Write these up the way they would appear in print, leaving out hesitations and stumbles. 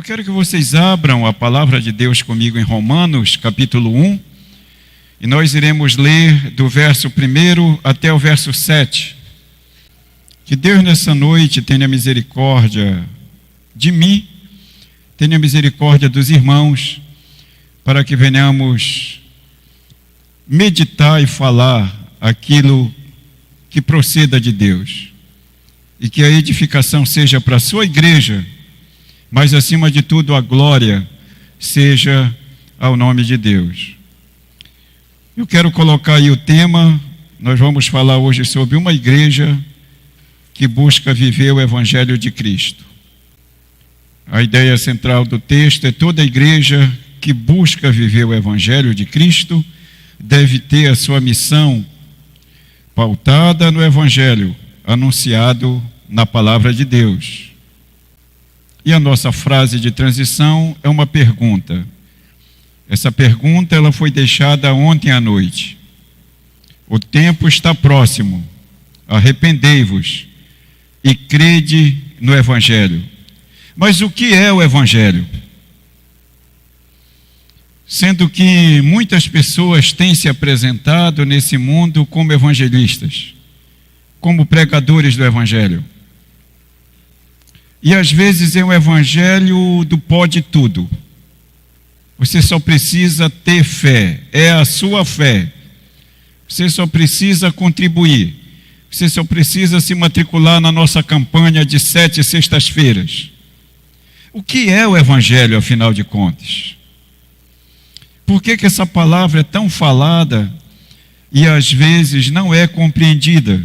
Eu quero que vocês abram a palavra de Deus comigo em Romanos, capítulo 1, e nós iremos ler do verso 1 até o verso 7. Que Deus nessa noite tenha misericórdia de mim, tenha misericórdia dos irmãos, para que venhamos meditar e falar aquilo que proceda de Deus, e que a edificação seja para a sua igreja, mas acima de tudo a glória seja ao nome de Deus. Eu quero colocar aí o tema. Nós vamos falar hoje sobre uma igreja que busca viver o Evangelho de Cristo. A ideia central do texto é: toda igreja que busca viver o Evangelho de Cristo deve ter a sua missão pautada no Evangelho, anunciado na palavra de Deus. E a nossa frase de transição é uma pergunta. Essa pergunta ela foi deixada ontem à noite. O tempo está próximo. Arrependei-vos e crede no Evangelho. Mas o que é o Evangelho? Sendo que muitas pessoas têm se apresentado nesse mundo como evangelistas, como pregadores do Evangelho. E às vezes é um evangelho do pode tudo. Você só precisa ter fé, é a sua fé. Você só precisa contribuir. Você só precisa se matricular na nossa campanha de 7 sextas-feiras. O que é o evangelho, afinal de contas? Por que essa palavra é tão falada e às vezes não é compreendida?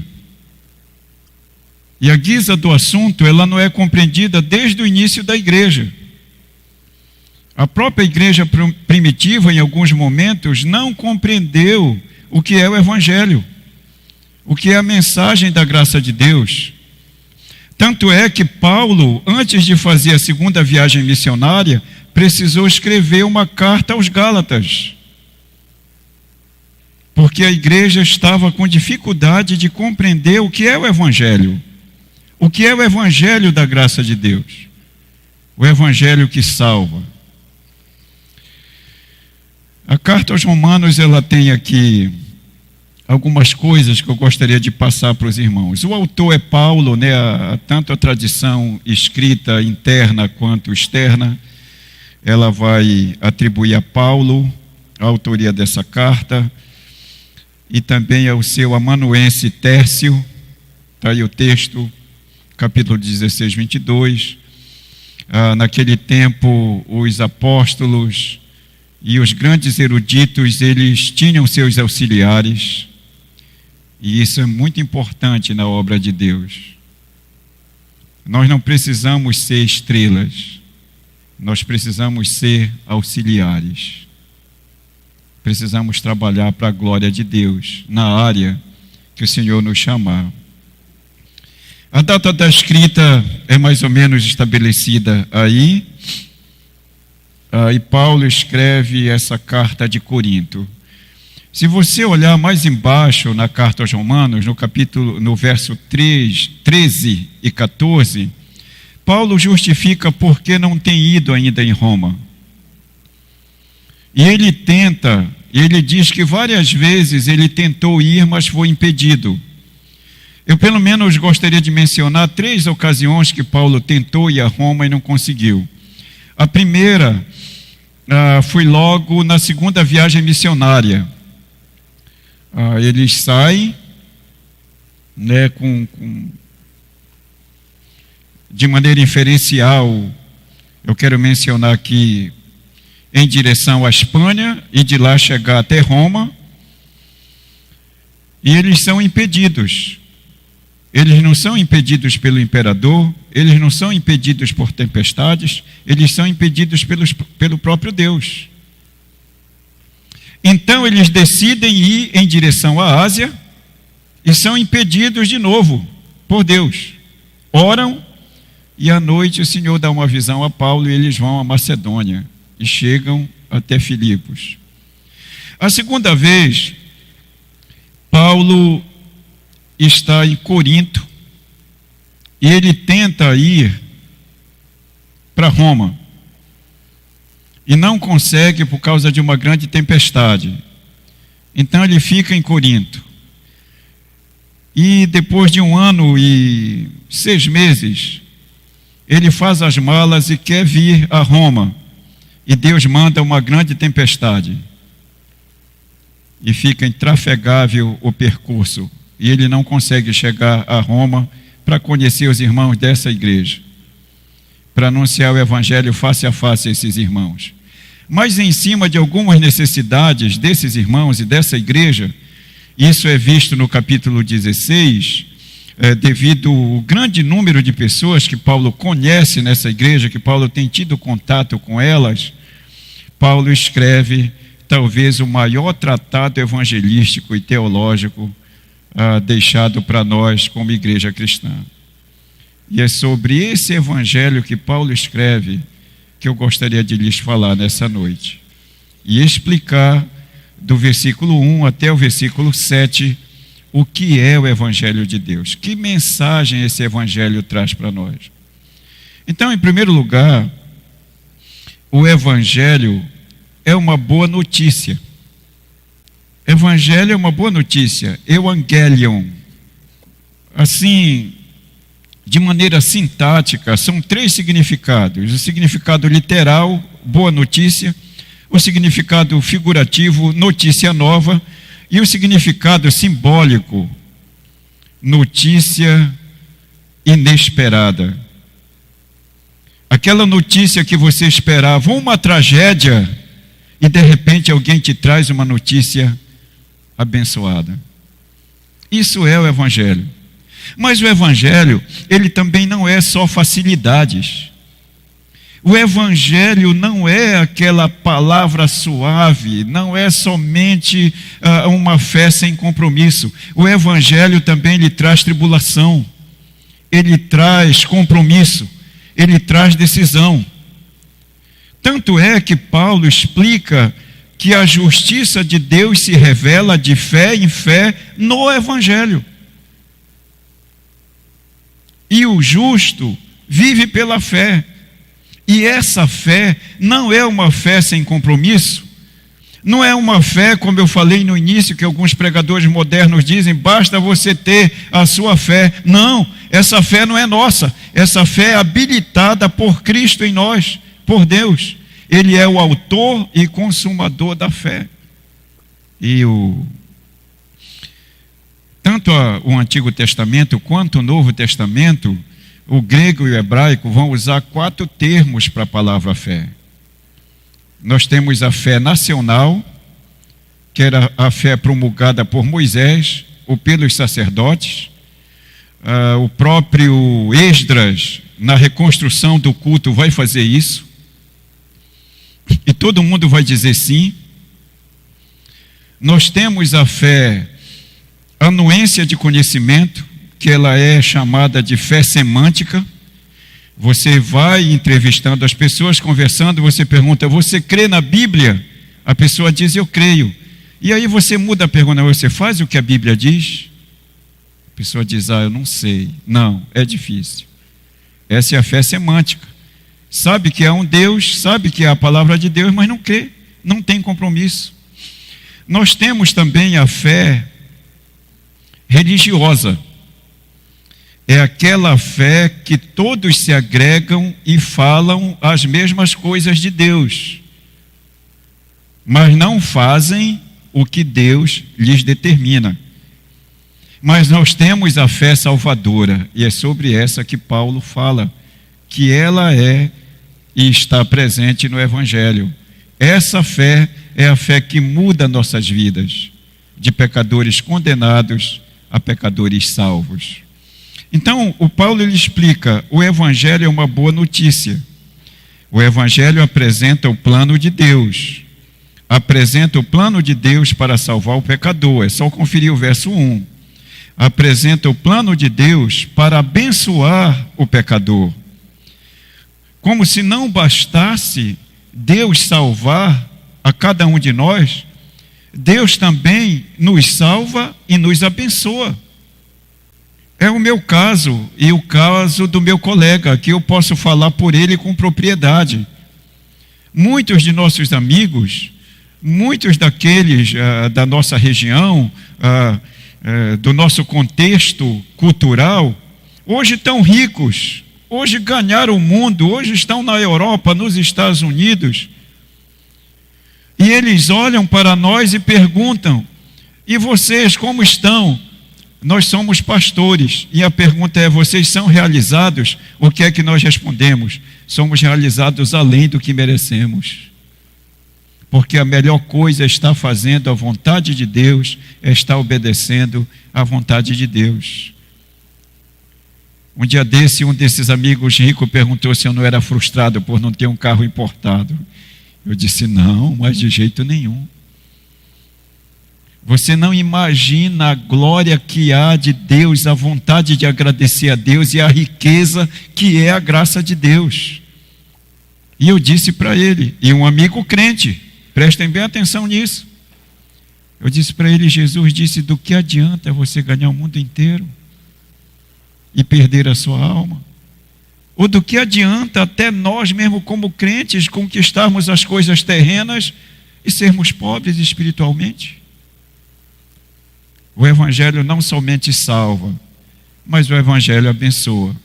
E a guisa do assunto, ela não é compreendida desde o início da igreja. A própria igreja primitiva, em alguns momentos, não compreendeu o que é o Evangelho, o que é a mensagem da graça de Deus. Tanto é que Paulo, antes de fazer a segunda viagem missionária, precisou escrever uma carta aos Gálatas, porque a igreja estava com dificuldade de compreender o que é o Evangelho. O que é o Evangelho da graça de Deus? O Evangelho que salva. A carta aos Romanos, ela tem aqui algumas coisas que eu gostaria de passar para os irmãos. O autor é Paulo, né? Tanto a tradição escrita interna quanto externa, ela vai atribuir a Paulo a autoria dessa carta, e também ao seu amanuense Tércio. Está aí o texto, capítulo 16, 22. Naquele tempo, os apóstolos e os grandes eruditos, eles tinham seus auxiliares, e isso é muito importante na obra de Deus. Nós não precisamos ser estrelas, nós precisamos ser auxiliares. Precisamos trabalhar para a glória de Deus, na área que o Senhor nos chamar. A data da escrita é mais ou menos estabelecida aí. E Paulo escreve essa carta de Corinto. Se você olhar mais embaixo na carta aos Romanos, no verso 13 e 14, Paulo justifica por que não tem ido ainda em Roma. E ele diz que várias vezes ele tentou ir, mas foi impedido. Eu pelo menos gostaria de mencionar 3 ocasiões que Paulo tentou ir a Roma e não conseguiu. A primeira foi logo na segunda viagem missionária. Eles saem, né, de maneira inferencial. Eu quero mencionar aqui em direção à Espanha, e de lá chegar até Roma, e eles são impedidos. Eles não são impedidos pelo imperador, eles não são impedidos por tempestades, eles são impedidos pelo próprio Deus. Então eles decidem ir em direção à Ásia e são impedidos de novo por Deus. Oram e à noite o Senhor dá uma visão a Paulo e eles vão a Macedônia e chegam até Filipos. A segunda vez, Paulo está em Corinto e ele tenta ir para Roma. e não consegue por causa de uma grande tempestade. Então ele fica em Corinto. E depois de 1 ano e 6 meses, ele faz as malas e quer vir a Roma. E Deus manda uma grande tempestade. E fica intrafegável o percurso. E ele não consegue chegar a Roma para conhecer os irmãos dessa igreja, para anunciar o evangelho face a face a esses irmãos. Mas em cima de algumas necessidades desses irmãos e dessa igreja, isso é visto no capítulo 16, devido ao grande número de pessoas que Paulo conhece nessa igreja, que Paulo tem tido contato com elas, Paulo escreve talvez o maior tratado evangelístico e teológico deixado para nós como igreja cristã. E é sobre esse evangelho que Paulo escreve que eu gostaria de lhes falar nessa noite. E explicar do versículo 1 até o versículo 7 o que é o evangelho de Deus. Que mensagem esse evangelho traz para nós. Então, em primeiro lugar, o evangelho é uma boa notícia. Evangelho é uma boa notícia. Evangelion. Assim, de maneira sintática, são 3 significados. O significado literal, boa notícia. O significado figurativo, notícia nova. E o significado simbólico, notícia inesperada. Aquela notícia que você esperava, uma tragédia, e de repente alguém te traz uma notícia abençoada. Isso é o evangelho. Mas o evangelho, ele também não é só facilidades. O evangelho não é aquela palavra suave, não é somente uma fé sem compromisso. O evangelho também lhe traz tribulação, ele traz compromisso, ele traz decisão. Tanto é que Paulo explica que a justiça de Deus se revela de fé em fé no evangelho. E o justo vive pela fé. E essa fé não é uma fé sem compromisso, não é uma fé, como eu falei no início, que alguns pregadores modernos dizem, basta você ter a sua fé. Não, essa fé não é nossa, essa fé é habilitada por Cristo em nós, por Deus. Ele é o autor e consumador da fé. E tanto o Antigo Testamento quanto o Novo Testamento, o grego e o hebraico vão usar 4 termos para a palavra fé. Nós temos a fé nacional, que era a fé promulgada por Moisés ou pelos sacerdotes. O próprio Esdras, na reconstrução do culto, vai fazer isso. E todo mundo vai dizer sim. Nós temos a fé, anuência de conhecimento, que ela é chamada de fé semântica. Você vai entrevistando as pessoas, conversando, você pergunta, você crê na Bíblia? A pessoa diz, eu creio. E aí você muda a pergunta, você faz o que a Bíblia diz? A pessoa diz, eu não sei. Não, é difícil. Essa é a fé semântica. Sabe que há um Deus, sabe que há a palavra de Deus, mas não crê, não tem compromisso. Nós temos também a fé religiosa. É aquela fé que todos se agregam e falam as mesmas coisas de Deus, mas não fazem o que Deus lhes determina. Mas nós temos a fé salvadora, e é sobre essa que Paulo fala, que ela é e está presente no Evangelho. Essa fé é a fé que muda nossas vidas, de pecadores condenados a pecadores salvos. Então, o Paulo ele explica, o Evangelho é uma boa notícia. O Evangelho apresenta o plano de Deus. Apresenta o plano de Deus para salvar o pecador. É só conferir o verso 1. Apresenta o plano de Deus para abençoar o pecador. Como se não bastasse Deus salvar a cada um de nós, Deus também nos salva e nos abençoa. É o meu caso e o caso do meu colega, que eu posso falar por ele com propriedade. Muitos de nossos amigos, muitos daqueles da nossa região, do nosso contexto cultural, hoje estão ricos, hoje ganharam o mundo, hoje estão na Europa, nos Estados Unidos. E eles olham para nós e perguntam: e vocês como estão? Nós somos pastores. E a pergunta é: vocês são realizados? O que é que nós respondemos? Somos realizados além do que merecemos. Porque a melhor coisa é estar fazendo a vontade de Deus, é estar obedecendo à vontade de Deus. Um dia desse, um desses amigos ricos perguntou se eu não era frustrado por não ter um carro importado. Eu disse: não, mas de jeito nenhum. Você não imagina a glória que há de Deus, a vontade de agradecer a Deus e a riqueza que é a graça de Deus. E eu disse para ele, e um amigo crente, prestem bem atenção nisso. Eu disse para ele: Jesus disse: do que adianta você ganhar o mundo inteiro e perder a sua alma? Ou do que adianta até nós mesmo como crentes conquistarmos as coisas terrenas e sermos pobres espiritualmente? O Evangelho não somente salva, mas o Evangelho abençoa.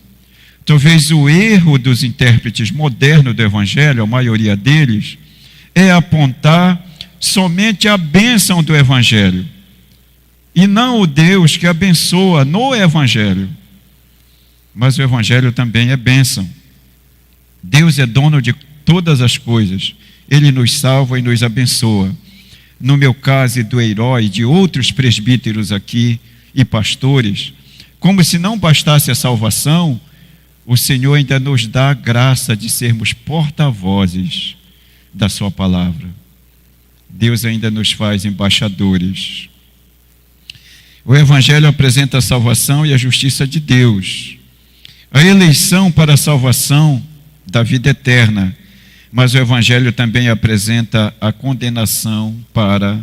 Talvez o erro dos intérpretes modernos do Evangelho, a maioria deles, é apontar somente a bênção do Evangelho, e não o Deus que abençoa no Evangelho. Mas o Evangelho também é bênção. Deus é dono de todas as coisas. Ele nos salva e nos abençoa. No meu caso e do Herói, de outros presbíteros aqui e pastores, como se não bastasse a salvação, o Senhor ainda nos dá a graça de sermos porta-vozes da sua palavra. Deus ainda nos faz embaixadores. O Evangelho apresenta a salvação e a justiça de Deus, a eleição para a salvação da vida eterna, mas o Evangelho também apresenta a condenação para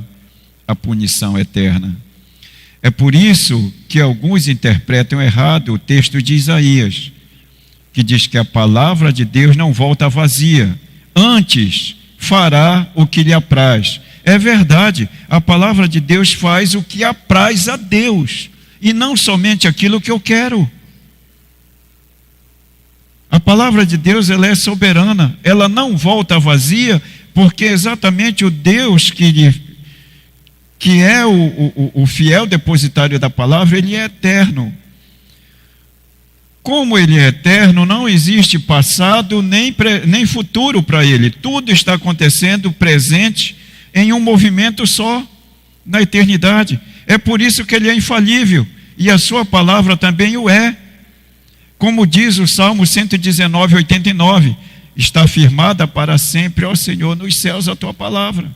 a punição eterna. É por isso que alguns interpretam errado o texto de Isaías, que diz que a palavra de Deus não volta vazia, antes fará o que lhe apraz. É verdade, a palavra de Deus faz o que apraz a Deus, e não somente aquilo que eu quero. A palavra de Deus, ela é soberana, ela não volta vazia, porque exatamente o Deus que é o fiel depositário da palavra, ele é eterno. Como ele é eterno, não existe passado nem futuro para ele. Tudo está acontecendo presente em um movimento só, na eternidade. É por isso que ele é infalível, e a sua palavra também o é. Como diz o Salmo 119, 89, está firmada para sempre, ó Senhor, nos céus a tua palavra.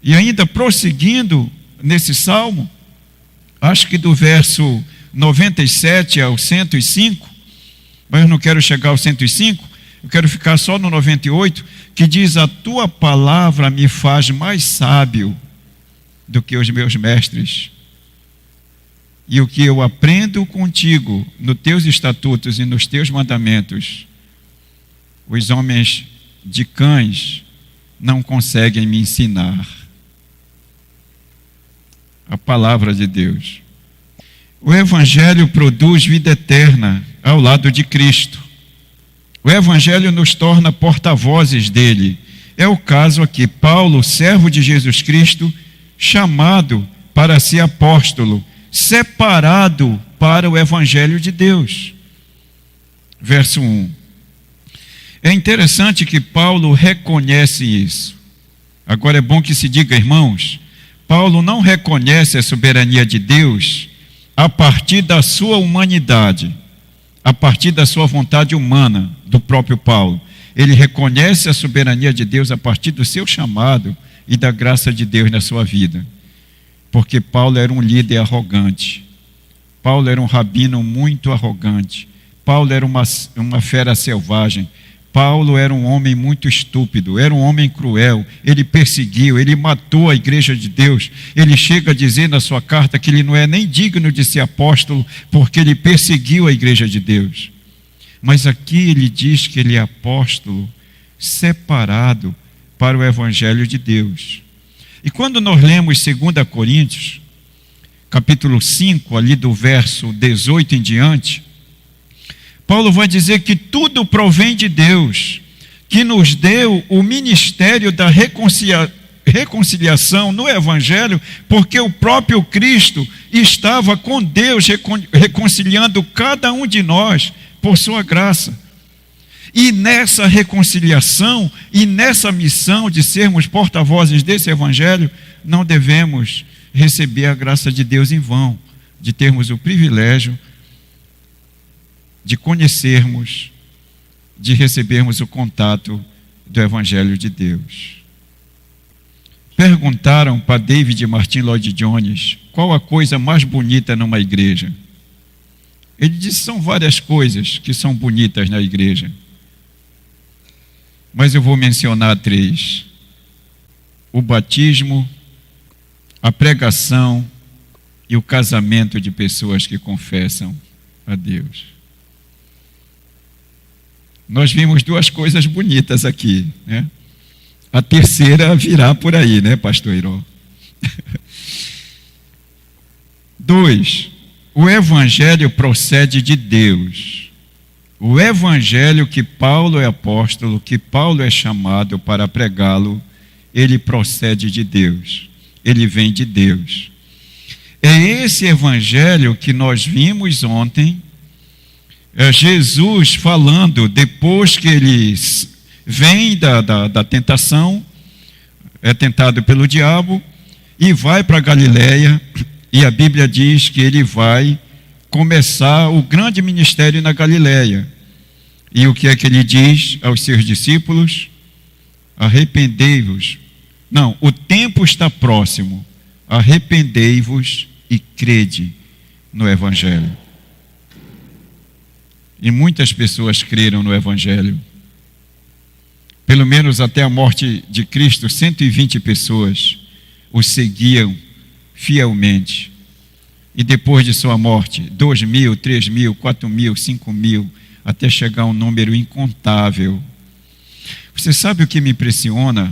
E ainda prosseguindo nesse Salmo, acho que do verso 97 ao 105, mas eu não quero chegar ao 105, eu quero ficar só no 98, que diz: a tua palavra me faz mais sábio do que os meus mestres. E o que eu aprendo contigo, nos teus estatutos e nos teus mandamentos, os homens de cães não conseguem me ensinar. A palavra de Deus. O Evangelho produz vida eterna ao lado de Cristo. O Evangelho nos torna porta-vozes dele. É o caso aqui. Paulo, servo de Jesus Cristo, chamado para ser apóstolo, separado para o Evangelho de Deus. Verso 1. É interessante que Paulo reconhece isso. Agora é bom que se diga, irmãos, Paulo não reconhece a soberania de Deus a partir da sua humanidade, a partir da sua vontade humana, do próprio Paulo. Ele reconhece a soberania de Deus a partir do seu chamado e da graça de Deus na sua vida. Porque Paulo era um líder arrogante. Paulo era um rabino muito arrogante. Paulo era uma fera selvagem. Paulo era um homem muito estúpido, era um homem cruel. Ele perseguiu, ele matou a igreja de Deus. Ele chega a dizer na sua carta que ele não é nem digno de ser apóstolo, porque ele perseguiu a igreja de Deus. Mas aqui ele diz que ele é apóstolo separado para o Evangelho de Deus. E quando nós lemos 2 Coríntios, capítulo 5, ali do verso 18 em diante, Paulo vai dizer que tudo provém de Deus, que nos deu o ministério da reconciliação no Evangelho, porque o próprio Cristo estava com Deus, reconciliando cada um de nós por sua graça. E nessa reconciliação e nessa missão de sermos porta-vozes desse Evangelho, não devemos receber a graça de Deus em vão, de termos o privilégio de conhecermos, de recebermos o contato do Evangelho de Deus. Perguntaram para David Martin Lloyd Jones qual a coisa mais bonita numa igreja. Ele disse: são várias coisas que são bonitas na igreja, mas eu vou mencionar 3: o batismo, a pregação e o casamento de pessoas que confessam a Deus. Nós vimos 2 coisas bonitas aqui, né? A terceira virá por aí, né, pastor Iró? 2, o Evangelho procede de Deus. O Evangelho que Paulo é apóstolo, que Paulo é chamado para pregá-lo, ele procede de Deus. Ele vem de Deus. É esse Evangelho que nós vimos ontem, Jesus falando, depois que ele vem da tentação, é tentado pelo diabo, e vai para Galiléia, e a Bíblia diz que ele vai começar o grande ministério na Galiléia. E o que é que ele diz aos seus discípulos? Arrependei-vos. Não, o tempo está próximo. Arrependei-vos e crede no Evangelho. E muitas pessoas creram no Evangelho. Pelo menos até a morte de Cristo, 120 pessoas o seguiam fielmente. E depois de sua morte, 2.000, 3.000, 4.000, 5.000, até chegar a um número incontável. Você sabe o que me impressiona?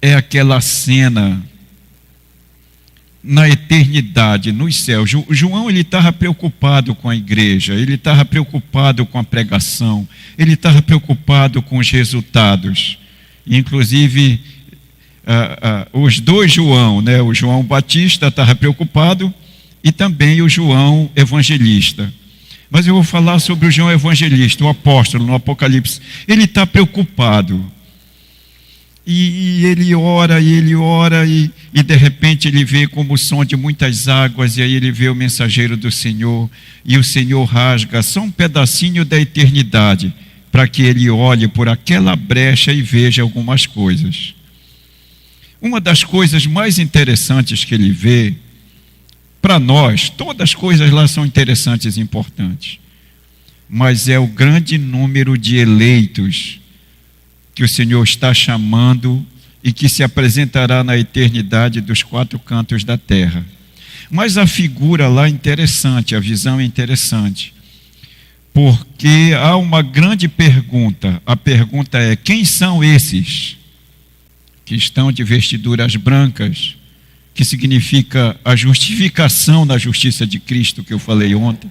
É aquela cena na eternidade, nos céus. João, ele estava preocupado com a igreja, ele estava preocupado com a pregação, ele estava preocupado com os resultados. Inclusive, os 2 João, né? O João Batista estava preocupado e também o João Evangelista. Mas eu vou falar sobre o João Evangelista, o apóstolo, no Apocalipse. Ele está preocupado. E ele ora, e de repente ele vê como o som de muitas águas, e aí ele vê o mensageiro do Senhor, e o Senhor rasga só um pedacinho da eternidade, para que ele olhe por aquela brecha e veja algumas coisas. Uma das coisas mais interessantes que ele vê, para nós, todas as coisas lá são interessantes e importantes, mas é o grande número de eleitos que o Senhor está chamando e que se apresentará na eternidade dos 4 cantos da terra. Mas a figura lá é interessante, a visão é interessante, porque há uma grande pergunta. A pergunta é: quem são esses que estão de vestiduras brancas, que significa a justificação da justiça de Cristo que eu falei ontem?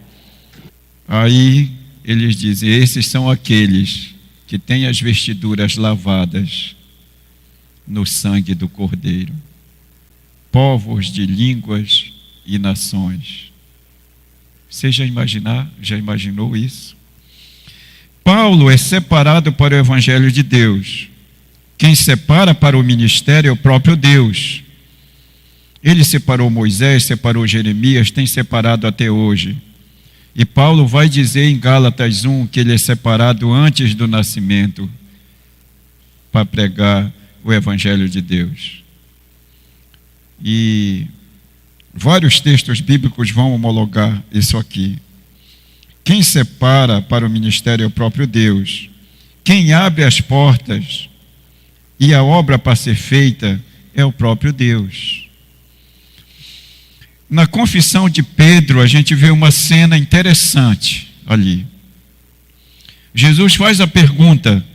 Aí eles dizem: esses são aqueles que têm as vestiduras lavadas no sangue do Cordeiro, povos de línguas e nações. Você já imaginou isso? Paulo é separado para o Evangelho de Deus. Quem separa para o ministério é o próprio Deus. Ele separou Moisés, separou Jeremias, tem separado até hoje. E Paulo vai dizer em Gálatas 1 que ele é separado antes do nascimento para pregar o Evangelho de Deus. E vários textos bíblicos vão homologar isso aqui. Quem separa para o ministério é o próprio Deus. Quem abre as portas e a obra para ser feita é o próprio Deus. Na confissão de Pedro, a gente vê uma cena interessante ali. Jesus faz a pergunta: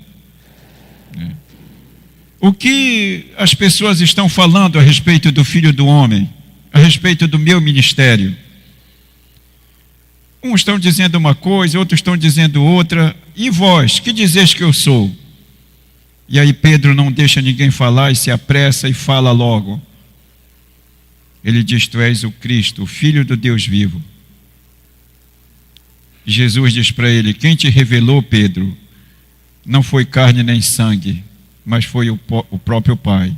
O que as pessoas estão falando a respeito do Filho do Homem, a respeito do meu ministério? Uns estão dizendo uma coisa, outros estão dizendo outra. E vós, que dizeis que eu sou? E aí Pedro não deixa ninguém falar e se apressa e fala logo. Ele diz: tu és o Cristo, o Filho do Deus vivo. Jesus diz para ele: quem te revelou, Pedro, não foi carne nem sangue, mas foi o próprio Pai.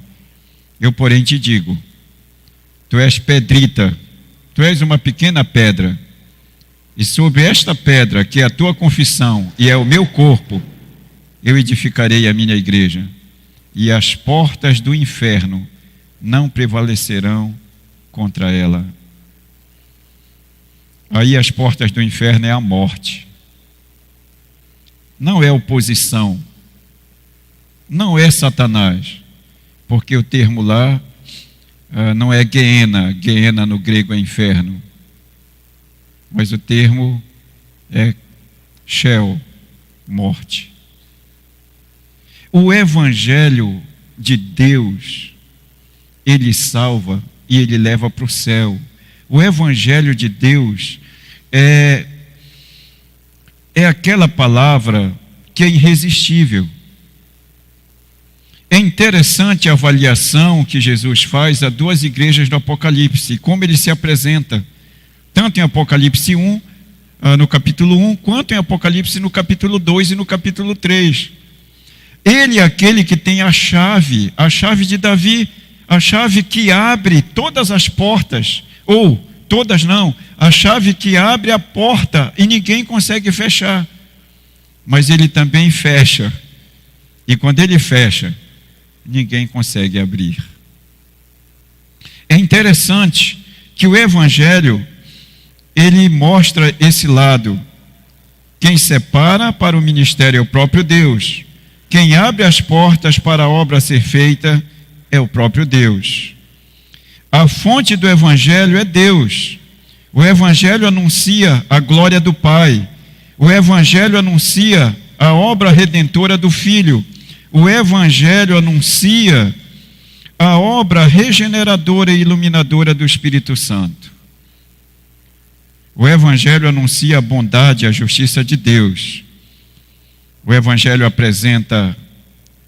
Eu, porém, te digo, tu és Pedrita, tu és uma pequena pedra, e sobre esta pedra, que é a tua confissão e é o meu corpo, eu edificarei a minha igreja, e as portas do inferno não prevalecerão contra ela. Aí as portas do inferno é a morte, não é oposição, não é Satanás, porque o termo lá não é Geena, Geena no grego é inferno, mas o termo é Sheol, morte. O Evangelho de Deus, ele salva e ele leva para o céu. O Evangelho de Deus é aquela palavra que é irresistível. É interessante a avaliação que Jesus faz a duas igrejas do Apocalipse, como ele se apresenta, tanto em Apocalipse 1, no capítulo 1, quanto em Apocalipse no capítulo 2 e no capítulo 3. Ele é aquele que tem a chave de Davi, a chave que abre todas as portas, ou todas não, a chave que abre a porta e ninguém consegue fechar. Mas ele também fecha, e quando ele fecha, ninguém consegue abrir. É interessante que o Evangelho, ele mostra esse lado. Quem separa para o ministério é o próprio Deus. Quem abre as portas para a obra ser feita é o próprio Deus. A fonte do Evangelho é Deus. O Evangelho anuncia a glória do Pai. O Evangelho anuncia a obra redentora do Filho. O Evangelho anuncia a obra regeneradora e iluminadora do Espírito Santo. O Evangelho anuncia a bondade e a justiça de Deus. O Evangelho apresenta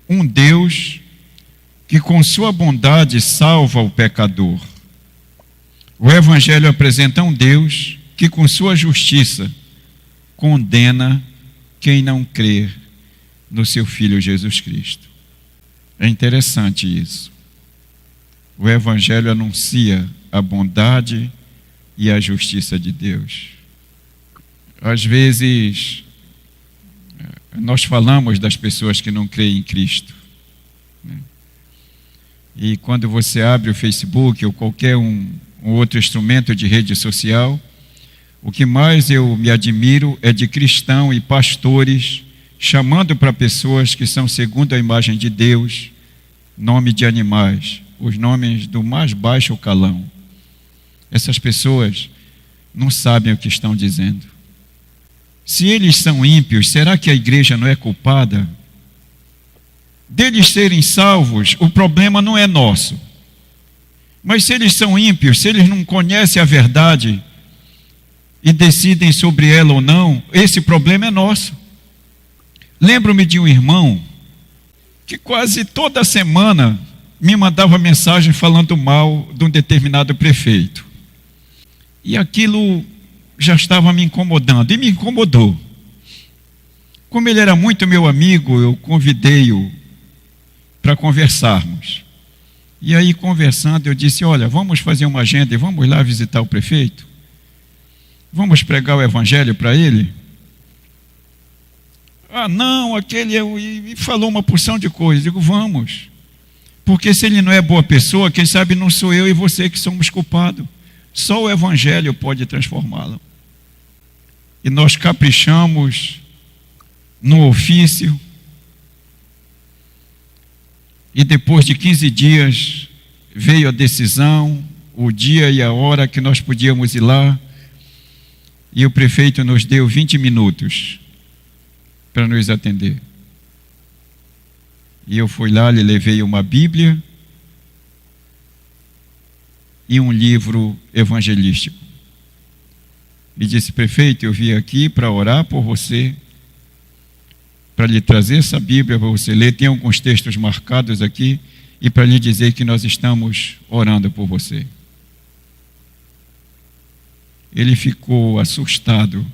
um Deus que com sua bondade salva o pecador. O Evangelho apresenta um Deus que com sua justiça condena quem não crer no seu Filho Jesus Cristo. É interessante isso. O Evangelho anuncia a bondade e a justiça de Deus. Às vezes, nós falamos das pessoas que não creem em Cristo, né? E quando você abre o Facebook ou qualquer um outro instrumento de rede social, o que mais eu me admiro é de cristãos e pastores chamando para pessoas que são segundo a imagem de Deus, nome de animais, os nomes do mais baixo calão. Essas pessoas não sabem o que estão dizendo. Se eles são ímpios, será que a igreja não é culpada? Deles serem salvos, o problema não é nosso. Mas se eles são ímpios, se eles não conhecem a verdade e decidem sobre ela ou não, esse problema é nosso. Lembro-me de um irmão que quase toda semana me mandava mensagem falando mal de um determinado prefeito. E aquilo já estava me incomodando, e me incomodou. Como ele era muito meu amigo, eu convidei-o para conversarmos. E aí, conversando, eu disse: olha, vamos fazer uma agenda e vamos lá visitar o prefeito? Vamos pregar o Evangelho para ele? Ah, não, aquele... E falou uma porção de coisas. Digo, vamos. Porque se ele não é boa pessoa, quem sabe não sou eu e você que somos culpados. Só o Evangelho pode transformá-lo. E nós caprichamos no ofício. E depois de 15 dias veio a decisão, o dia e a hora que nós podíamos ir lá. E o prefeito nos deu 20 minutos para nos atender. E eu fui lá, lhe levei uma Bíblia e um livro evangelístico. E disse: prefeito, eu vim aqui para orar por você, para lhe trazer essa Bíblia para você ler. Tem alguns textos marcados aqui, e para lhe dizer que nós estamos orando por você. Ele ficou assustado.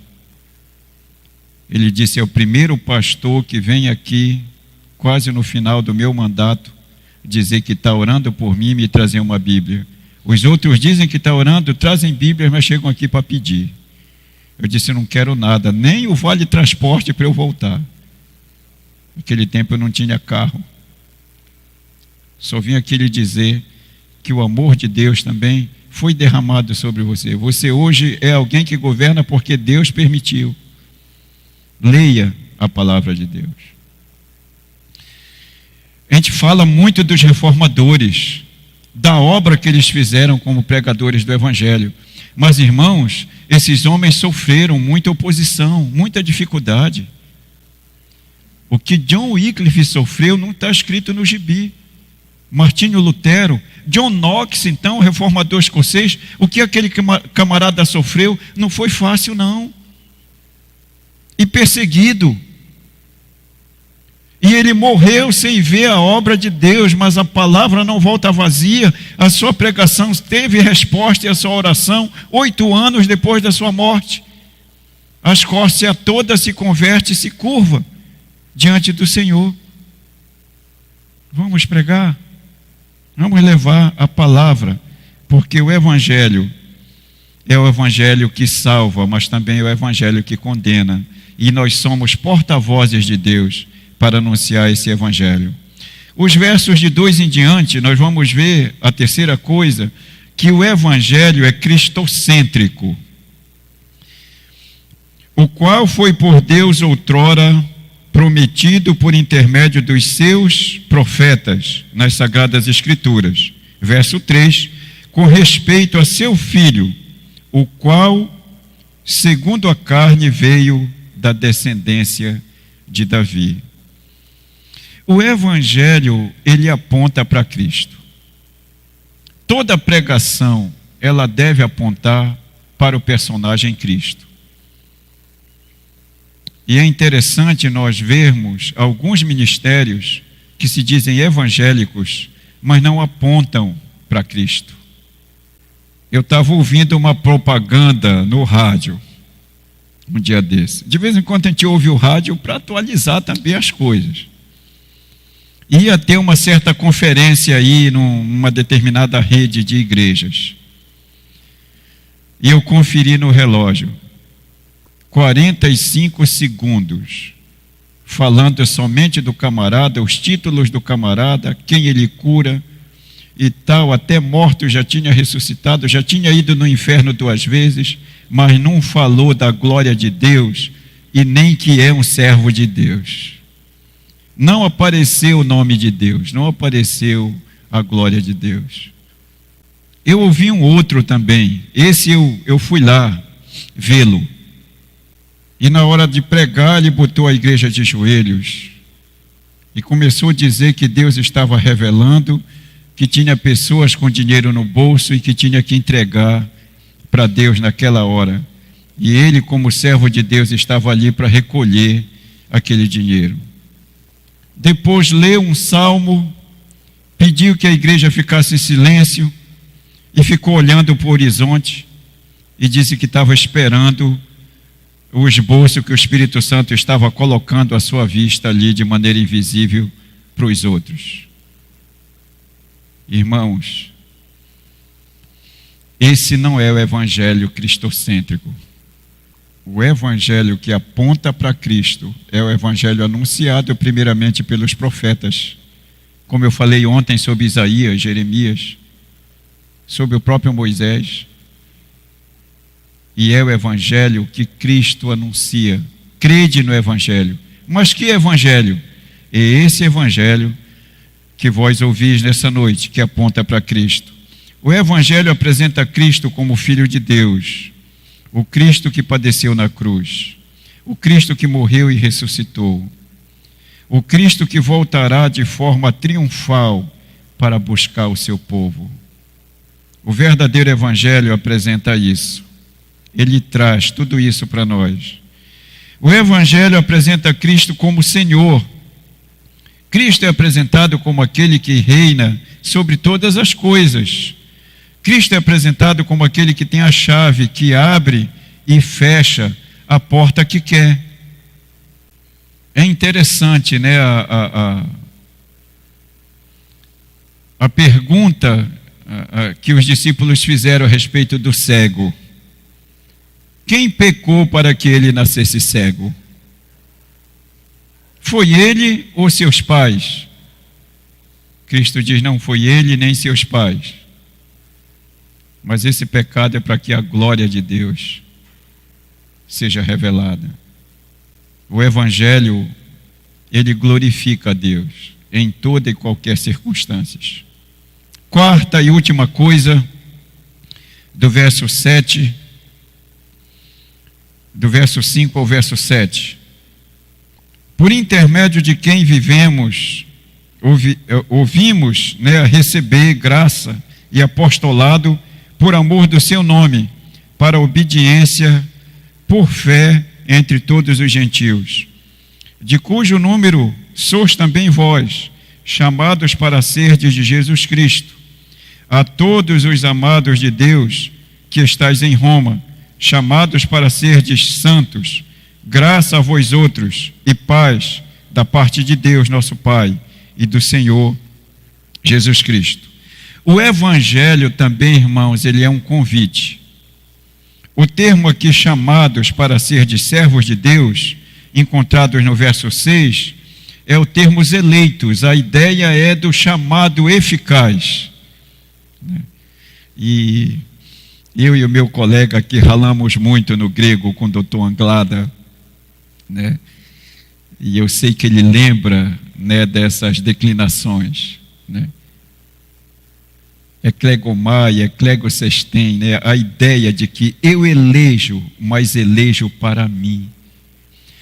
Ele disse: é o primeiro pastor que vem aqui, quase no final do meu mandato, dizer que está orando por mim e me trazer uma Bíblia. Os outros dizem que está orando, trazem Bíblias, mas chegam aqui para pedir. Eu disse: eu não quero nada, nem o vale transporte para eu voltar. Naquele tempo eu não tinha carro. Só vim aqui lhe dizer que o amor de Deus também foi derramado sobre você. Você hoje é alguém que governa porque Deus permitiu. Leia a palavra de Deus. A gente fala muito dos reformadores, da obra que eles fizeram como pregadores do Evangelho. Mas, irmãos, esses homens sofreram muita oposição, muita dificuldade. O que John Wycliffe sofreu não está escrito no gibi. Martinho Lutero, John Knox, então, reformador escocês, o que aquele camarada sofreu não foi fácil, não. E perseguido. E ele morreu sem ver a obra de Deus, mas a palavra não volta vazia. A sua pregação teve resposta e a sua oração 8 anos depois da sua morte. A Escócia toda se converte e se curva diante do Senhor. Vamos pregar. Vamos levar a palavra, porque o Evangelho é o Evangelho que salva, mas também é o Evangelho que condena. E nós somos porta-vozes de Deus para anunciar esse Evangelho. Os versos de 2 em diante, nós vamos ver a terceira coisa, que o Evangelho é cristocêntrico, o qual foi por Deus outrora prometido por intermédio dos seus profetas nas Sagradas Escrituras. Verso 3, com respeito a seu Filho, o qual, segundo a carne, veio da descendência de Davi. O Evangelho, ele aponta para Cristo. Toda pregação, ela deve apontar para o personagem Cristo. E é interessante nós vermos alguns ministérios que se dizem evangélicos, mas não apontam para Cristo. Eu estava ouvindo uma propaganda no rádio, um dia desse. De vez em quando a gente ouve o rádio para atualizar também as coisas. Ia ter uma certa conferência aí numa determinada rede de igrejas. E eu conferi no relógio. 45 segundos, falando somente do camarada, os títulos do camarada, quem ele cura e tal, até morto já tinha ressuscitado, já tinha ido no inferno 2 vezes, mas não falou da glória de Deus e nem que é um servo de Deus. Não apareceu o nome de Deus, não apareceu a glória de Deus. Eu ouvi um outro também, esse eu fui lá vê-lo. E na hora de pregar, ele botou a igreja de joelhos e começou a dizer que Deus estava revelando que tinha pessoas com dinheiro no bolso e que tinha que entregar para Deus naquela hora. E ele, como servo de Deus, estava ali para recolher aquele dinheiro. Depois leu um salmo, pediu que a igreja ficasse em silêncio e ficou olhando para o horizonte e disse que estava esperando o esboço que o Espírito Santo estava colocando à sua vista ali de maneira invisível para os outros. Irmãos, esse não é o evangelho cristocêntrico. O evangelho que aponta para Cristo é o evangelho anunciado primeiramente pelos profetas. Como eu falei ontem sobre Isaías, Jeremias, sobre o próprio Moisés. E é o evangelho que Cristo anuncia. Crede no evangelho. Mas que evangelho? É esse evangelho que vós ouvis nessa noite, que aponta para Cristo. O evangelho apresenta Cristo como Filho de Deus, o Cristo que padeceu na cruz, o Cristo que morreu e ressuscitou. O Cristo que voltará de forma triunfal para buscar o seu povo. O verdadeiro evangelho apresenta isso. Ele traz tudo isso para nós. O evangelho apresenta Cristo como Senhor. Cristo é apresentado como aquele que reina sobre todas as coisas. Cristo é apresentado como aquele que tem a chave, que abre e fecha a porta que quer. É interessante, né, a pergunta que os discípulos fizeram a respeito do cego. Quem pecou para que ele nascesse cego? Foi ele ou seus pais? Cristo diz: não foi ele nem seus pais. Mas esse pecado é para que a glória de Deus seja revelada. O Evangelho, ele glorifica a Deus em toda e qualquer circunstância. Quarta e última coisa, do verso 7, do verso 5 ao verso 7. Por intermédio de quem ouvimos, receber graça e apostolado por amor do seu nome, para obediência por fé entre todos os gentios, de cujo número sois também vós, chamados para serdes de Jesus Cristo. A todos os amados de Deus que estáis em Roma, chamados para serdes santos, graça a vós outros e paz da parte de Deus nosso Pai e do Senhor Jesus Cristo. O Evangelho também, irmãos, ele é um convite. O termo aqui, chamados para ser de servos de Deus, encontrados no verso 6, é o termo eleitos. A ideia é do chamado eficaz. E eu e o meu colega aqui ralamos muito no grego com o doutor Anglada, né? E eu sei que ele lembra, né, dessas declinações, né? Eclegomai, eclegocestem, né? A ideia de que eu elejo, mas elejo para mim.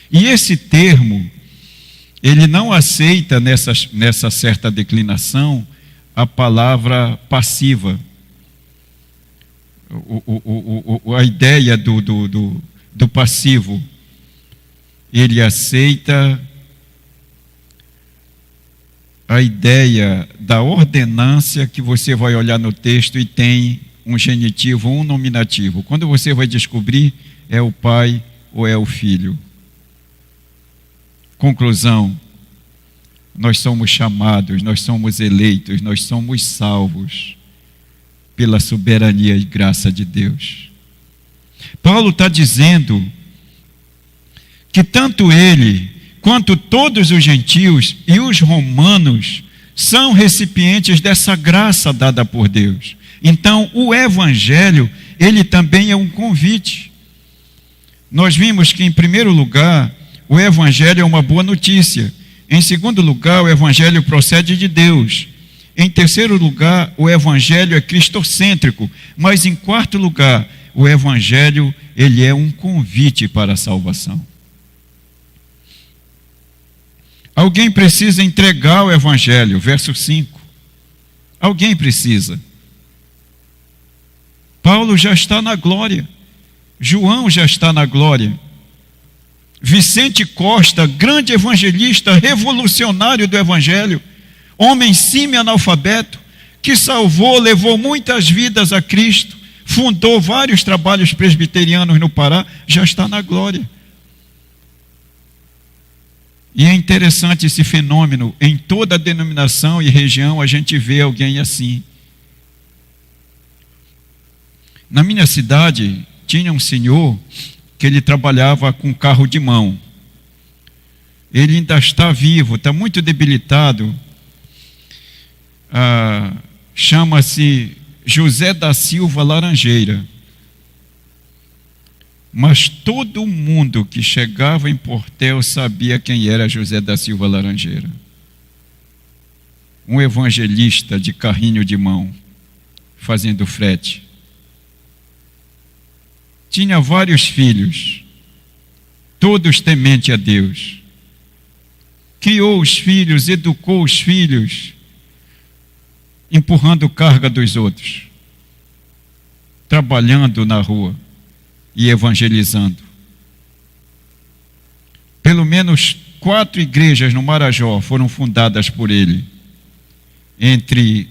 E esse termo, ele não aceita nessa certa declinação a palavra passiva. A ideia do passivo. Ele aceita a ideia da ordenância, que você vai olhar no texto e tem um genitivo, um nominativo. Quando você vai descobrir, é o pai ou é o filho. Conclusão: nós somos chamados, nós somos eleitos, nós somos salvos pela soberania e graça de Deus. Paulo está dizendo que tanto ele quanto todos os gentios e os romanos são recipientes dessa graça dada por Deus. Então, o Evangelho, ele também é um convite. Nós vimos que, em primeiro lugar, o Evangelho é uma boa notícia. Em segundo lugar, o Evangelho procede de Deus. Em terceiro lugar, o Evangelho é cristocêntrico. Mas, em quarto lugar, o Evangelho, ele é um convite para a salvação. Alguém precisa entregar o Evangelho, verso 5. Alguém precisa. Paulo já está na glória. João já está na glória. Vicente Costa, grande evangelista, revolucionário do Evangelho, homem semi-analfabeto, que salvou, levou muitas vidas a Cristo, fundou vários trabalhos presbiterianos no Pará, já está na glória. E é interessante esse fenômeno. Em toda a denominação e região a gente vê alguém assim. Na minha cidade tinha um senhor que ele trabalhava com carro de mão. Ele ainda está vivo, está muito debilitado. Chama-se José da Silva Laranjeira. Mas todo mundo que chegava em Portel sabia quem era José da Silva Laranjeira. Um evangelista de carrinho de mão, fazendo frete. Tinha vários filhos, todos tementes a Deus. criou os filhos, educou os filhos, empurrando carga dos outros, trabalhando na rua e evangelizando. Pelo menos 4 igrejas no Marajó foram fundadas por ele, entre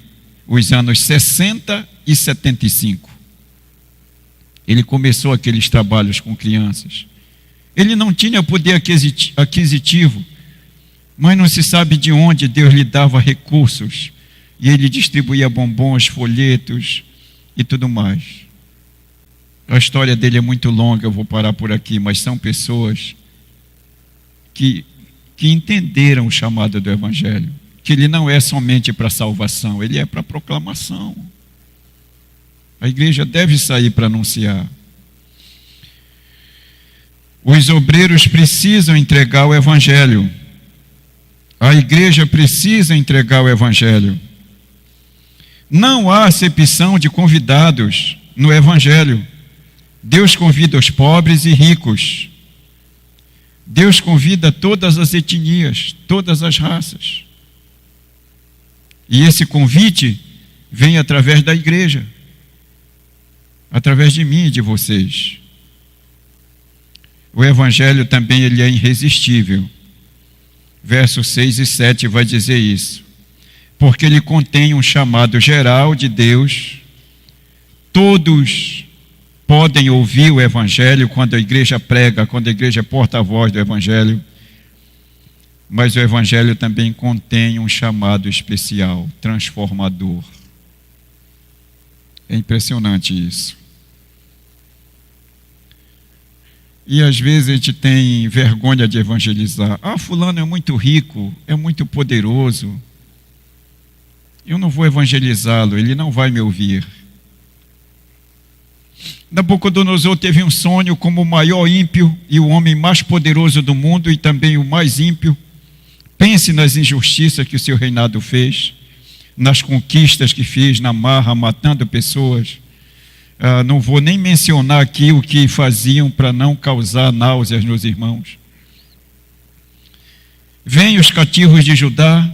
os anos 60 e 75. Ele começou aqueles trabalhos com crianças. Ele não tinha poder aquisitivo, mas não se sabe de onde Deus lhe dava recursos, e ele distribuía bombons, folhetos e tudo mais. A história dele é muito longa, eu vou parar por aqui, mas são pessoas que entenderam o chamado do Evangelho, que ele não é somente para salvação, ele é para proclamação. A igreja deve sair para anunciar. Os obreiros precisam entregar o Evangelho. A igreja precisa entregar o Evangelho. Não há acepção de convidados no Evangelho. Deus convida os pobres e ricos. Deus convida todas as etnias, todas as raças. E esse convite vem através da igreja, através de mim e de vocês. O Evangelho também ele é irresistível. Versos 6 e 7 vai dizer isso. Porque ele contém um chamado geral de Deus. Todos podem ouvir o Evangelho quando a igreja prega, quando a igreja é porta-voz do Evangelho. Mas o Evangelho também contém um chamado especial, transformador. É impressionante isso. E às vezes a gente tem vergonha de evangelizar. Fulano é muito rico, é muito poderoso. Eu não vou evangelizá-lo, ele não vai me ouvir. Nabucodonosor teve um sonho como o maior ímpio e o homem mais poderoso do mundo e também o mais ímpio. Pense nas injustiças que o seu reinado fez, nas conquistas que fez na marra, matando pessoas. Não vou nem mencionar aqui o que faziam para não causar náuseas nos irmãos. Vêm os cativos de Judá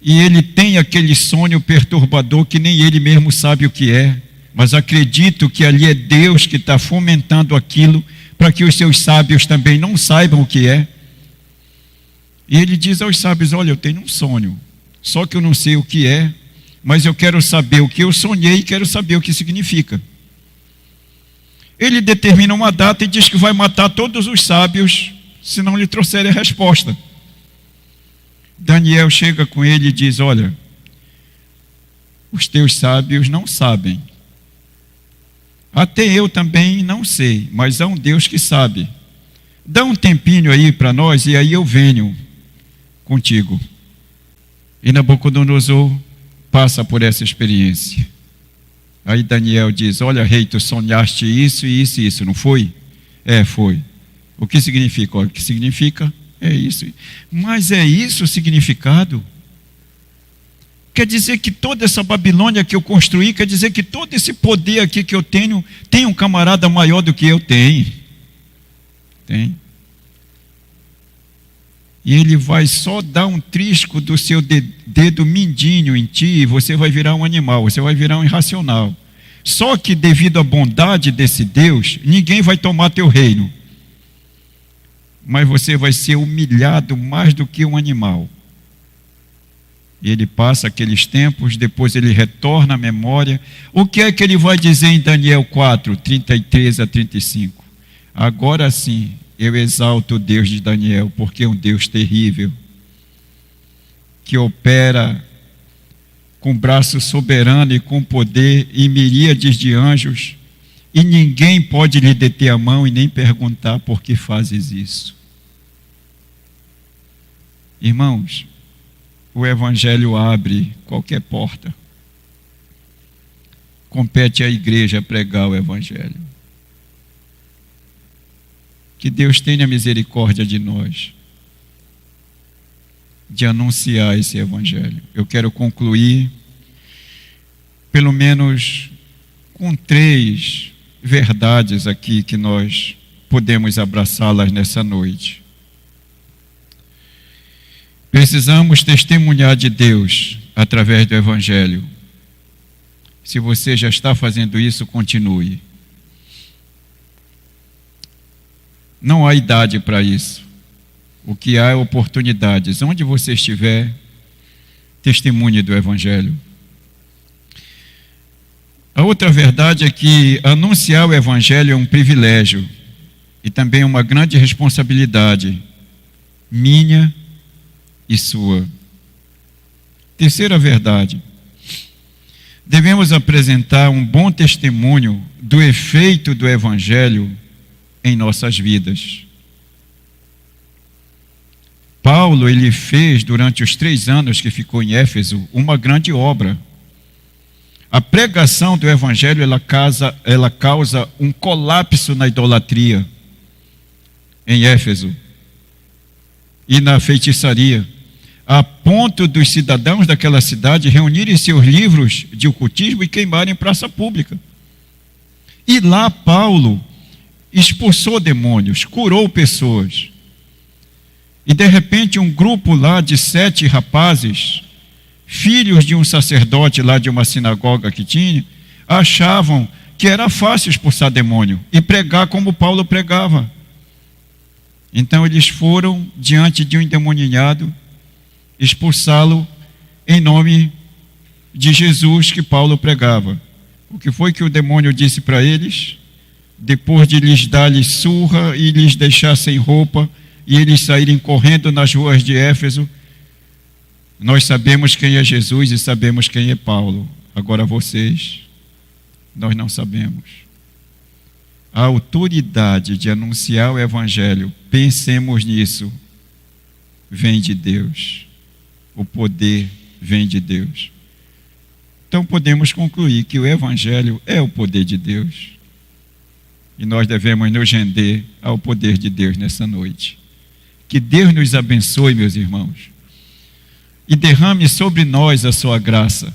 e ele tem aquele sonho perturbador que nem ele mesmo sabe o que é, mas acredito que ali é Deus que está fomentando aquilo para que os seus sábios também não saibam o que é. E ele diz aos sábios: olha, eu tenho um sonho, só que eu não sei o que é, mas eu quero saber o que eu sonhei e quero saber o que significa. Ele determina uma data e diz que vai matar todos os sábios se não lhe trouxerem a resposta. Daniel chega com ele e diz: olha, os teus sábios não sabem. Até eu também não sei, mas há um Deus que sabe. Dá um tempinho aí para nós e aí eu venho contigo. E Nabucodonosor passa por essa experiência. Aí Daniel diz: olha, rei, tu sonhaste isso e isso e isso, não foi? Foi. O que significa? Olha, o que significa é isso. Mas é isso o significado? Quer dizer que toda essa Babilônia que eu construí, quer dizer que todo esse poder aqui que eu tenho, tem um camarada maior do que eu tenho. Tem. E ele vai só dar um trisco do seu dedo mindinho em ti e você vai virar um animal, você vai virar um irracional. Só que devido à bondade desse Deus, ninguém vai tomar teu reino. Mas você vai ser humilhado mais do que um animal. E ele passa aqueles tempos, depois ele retorna à memória. O que é que ele vai dizer em Daniel 4, 33 a 35? Agora sim, eu exalto o Deus de Daniel, porque é um Deus terrível, que opera com braço soberano e com poder e miríades de anjos, e ninguém pode lhe deter a mão e nem perguntar por que fazes isso. Irmãos, o Evangelho abre qualquer porta. Compete à igreja pregar o Evangelho. Que Deus tenha misericórdia de nós, de anunciar esse Evangelho. Eu quero concluir, pelo menos, com 3 verdades aqui que nós podemos abraçá-las nessa noite. Precisamos testemunhar de Deus através do Evangelho. Se você já está fazendo isso, continue. Não há idade para isso. O que há é oportunidades. Onde você estiver, testemunhe do Evangelho. A outra verdade é que anunciar o Evangelho é um privilégio e também uma grande responsabilidade, minha e sua. Terceira verdade: devemos apresentar um bom testemunho do efeito do Evangelho em nossas vidas. Paulo, ele fez durante os 3 anos que ficou em Éfeso uma grande obra. A pregação do Evangelho ela causa um colapso na idolatria em Éfeso e na feitiçaria, a ponto dos cidadãos daquela cidade reunirem seus livros de ocultismo e queimarem em praça pública. E lá Paulo expulsou demônios, curou pessoas. E de repente um grupo lá de 7 rapazes, filhos de um sacerdote lá de uma sinagoga que tinha, achavam que era fácil expulsar demônio e pregar como Paulo pregava. Então eles foram diante de um endemoniado expulsá-lo em nome de Jesus que Paulo pregava. O que foi que o demônio disse para eles? Depois de lhes dar-lhes surra e lhes deixar sem roupa e eles saírem correndo nas ruas de Éfeso: nós sabemos quem é Jesus e sabemos quem é Paulo. Agora vocês, nós não sabemos. A autoridade de anunciar o Evangelho, pensemos nisso, vem de Deus. O poder vem de Deus. Então podemos concluir que o Evangelho é o poder de Deus. E nós devemos nos render ao poder de Deus nessa noite. Que Deus nos abençoe, meus irmãos, e derrame sobre nós a sua graça,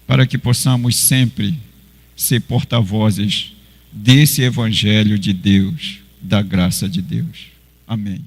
para que possamos sempre ser porta-vozes desse Evangelho de Deus, da graça de Deus. Amém.